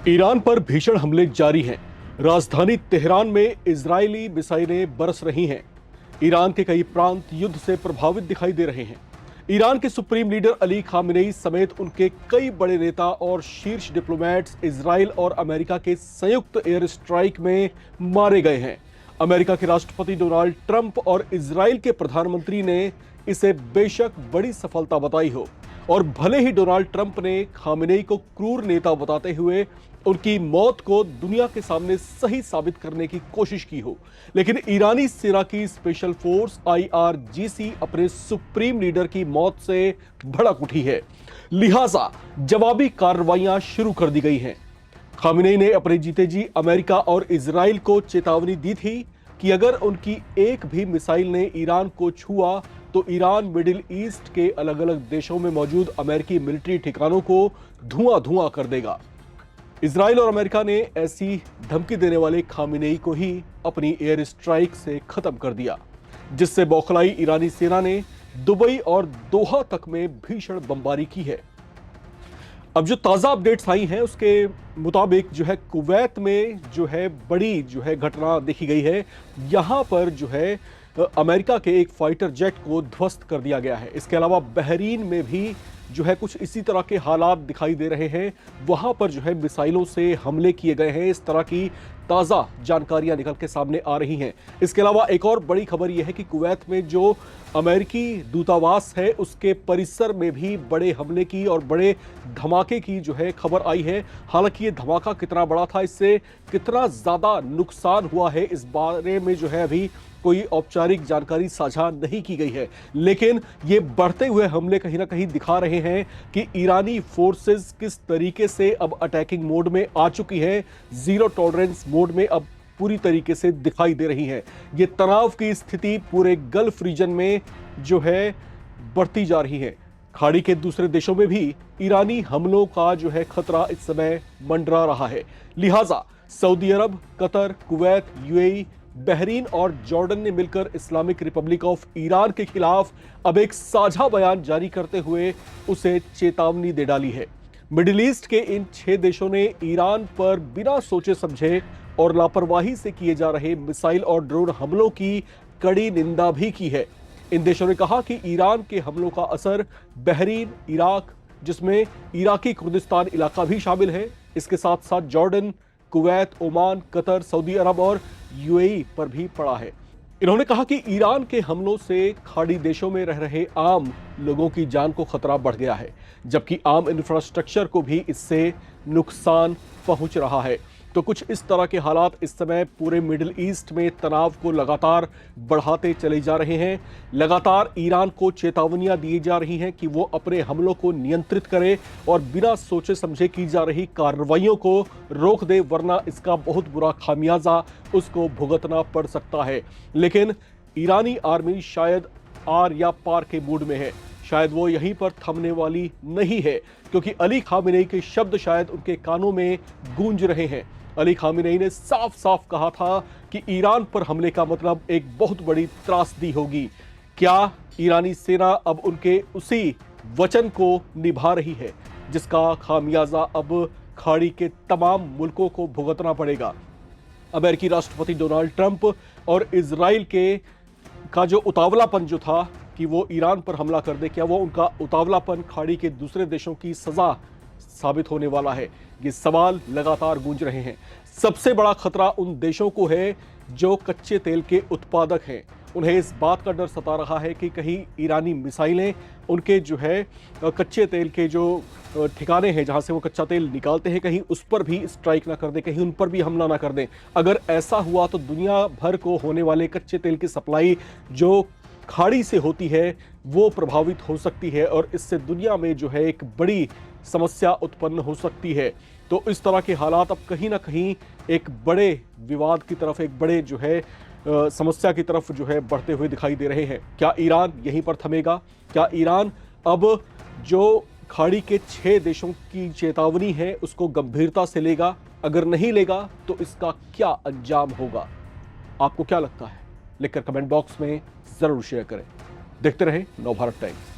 Iran पर भीषण हमले जारी हैं। राजधानी तेहरान में इजरायली मिसाइलें बरस रही हैं। ईरान के कई प्रांत युद्ध से प्रभावित दिखाई दे रहे हैं। ईरान के सुप्रीम लीडर अली खामेनेई समेत उनके कई बड़े नेता और शीर्ष डिप्लोमेट्स इजराइल और अमेरिका के संयुक्त एयर स्ट्राइक में मारे गए हैं। अमेरिका के राष्ट्रपति डोनाल्ड ट्रंप और इजराइल के प्रधानमंत्री ने इसे बेशक बड़ी सफलता बताई हो, और भले ही डोनाल्ड ट्रंप ने खामेनेई को क्रूर नेता बताते हुए उनकी मौत को दुनिया के सामने सही साबित करने की कोशिश की हो, लेकिन ईरानी सेना की स्पेशल फोर्स IRGC अपने सुप्रीम लीडर की मौत से भड़क उठी है। लिहाजा जवाबी कार्रवाइयां शुरू कर दी गई हैं। खामेनेई ने अपने जीते जी अमेरिका और इजराइल को चेतावनी दी थी कि अगर उनकी एक भी मिसाइल ने ईरान को छुआ तो ईरान मिडिल ईस्ट के अलग अलग देशों में मौजूद अमेरिकी मिलिट्री ठिकानों को धुआं धुआं कर देगा। इजराइल और अमेरिका ने ऐसी धमकी देने वाले खामेनेई को ही अपनी एयर स्ट्राइक से खत्म कर दिया, जिससे बौखलाई ईरानी सेना ने दुबई और दोहा तक में भीषण बमबारी की है। अब जो ताज़ा अपडेट्स आई हैं उसके मुताबिक जो है कुवैत में जो है बड़ी जो है घटना देखी गई है। यहाँ पर जो है अमेरिका के एक फाइटर जेट को ध्वस्त कर दिया गया है। इसके अलावा बहरीन में भी जो है कुछ इसी तरह के हालात दिखाई दे रहे हैं। वहाँ पर जो है मिसाइलों से हमले किए गए हैं। इस तरह की ताज़ा जानकारियां निकल के सामने आ रही हैं। इसके अलावा एक और बड़ी खबर यह है कि कुवैत में जो अमेरिकी दूतावास है उसके परिसर में भी बड़े हमले की और बड़े धमाके की जो है खबर आई है। हालांकि ये धमाका कितना बड़ा था, इससे कितना ज़्यादा नुकसान हुआ है, इस बारे में जो है अभी कोई औपचारिक जानकारी साझा नहीं की गई है। लेकिन ये बढ़ते हुए हमले कहीं ना कहीं दिखा रहे हैं कि ईरानी फोर्सेस किस तरीके से अब अटैकिंग मोड में आ चुकी है, जीरो टॉलरेंस मोड में अब पूरी तरीके से दिखाई दे रही है। ये तनाव की स्थिति पूरे गल्फ रीजन में जो है बढ़ती जा रही है। खाड़ी के दूसरे देशों में भी ईरानी हमलों का जो है खतरा इस समय मंडरा रहा है। लिहाजा सऊदी अरब, कतर, कुवैत, UAE, बहरीन और जॉर्डन ने मिलकर इस्लामिक रिपब्लिक ऑफ ईरान के खिलाफ अब एक साझा बयान जारी करते हुए उसे चेतावनी दे डाली है। मिडिल ईस्ट के इन 6 देशों ने ईरान पर बिना सोचे समझे और लापरवाही से किए जा रहे मिसाइल और ड्रोन हमलों की कड़ी निंदा भी की है। इन देशों ने कहा कि ईरान के हमलों का असर बहरीन, इराक, जिसमें इराकी कुर्दिस्तान इलाका भी शामिल है, इसके साथ साथ Jordan, Kuwait, Oman, Qatar, Saudi Arab और UAE पर भी पड़ा है। इन्होंने कहा कि ईरान के हमलों से खाड़ी देशों में रह रहे आम लोगों की जान को खतरा बढ़ गया है, जबकि आम इंफ्रास्ट्रक्चर को भी इससे नुकसान पहुंच रहा है। तो कुछ इस तरह के हालात इस समय पूरे मिडिल ईस्ट में तनाव को लगातार बढ़ाते चले जा रहे हैं। लगातार ईरान को चेतावनियां दी जा रही हैं कि वो अपने हमलों को नियंत्रित करे और बिना सोचे समझे की जा रही कार्रवाइयों को रोक दे, वरना इसका बहुत बुरा खामियाजा उसको भुगतना पड़ सकता है। लेकिन ईरानी आर्मी शायद आर या पार के मूड में है। शायद वो यहीं पर थमने वाली नहीं है, क्योंकि अली खामेनेई के शब्द शायद उनके कानों में गूंज रहे हैं। अली खामेनेई ने साफ साफ कहा था कि ईरान पर हमले का मतलब एक बहुत बड़ी त्रासदी होगी। क्या ईरानी सेना अब उनके उसी वचन को निभा रही है, जिसका खामियाजा अब खाड़ी के तमाम मुल्कों को भुगतना पड़ेगा? अमेरिकी राष्ट्रपति डोनाल्ड ट्रंप और इजराइल के का जो उतावलापन जो था कि वो ईरान पर हमला कर दे, क्या वो उनका उतावलापन खाड़ी के दूसरे देशों की सजा साबित होने वाला है? ये सवाल लगातार गूंज रहे हैं। सबसे बड़ा खतरा उन देशों को है जो कच्चे तेल के उत्पादक हैं। उन्हें इस बात का डर सता रहा है कि कहीं ईरानी मिसाइलें उनके जो है कच्चे तेल के जो ठिकाने हैं जहां से वो कच्चा तेल निकालते हैं, कहीं उस पर भी स्ट्राइक ना कर दें, कहीं उन पर भी हमला ना कर दें। अगर ऐसा हुआ तो दुनिया भर को होने वाले कच्चे तेल की सप्लाई जो खाड़ी से होती है वो प्रभावित हो सकती है, और इससे दुनिया में जो है एक बड़ी समस्या उत्पन्न हो सकती है। तो इस तरह के हालात अब कहीं ना कहीं एक बड़े विवाद की तरफ, एक बड़े जो है समस्या की तरफ जो है बढ़ते हुए दिखाई दे रहे हैं। क्या ईरान यहीं पर थमेगा? क्या ईरान अब जो खाड़ी के 6 देशों की चेतावनी है उसको गंभीरता से लेगा? अगर नहीं लेगा तो इसका क्या अंजाम होगा? आपको क्या लगता है? लिखकर कमेंट बॉक्स में जरूर शेयर करें। देखते रहें नवभारत टाइम्स।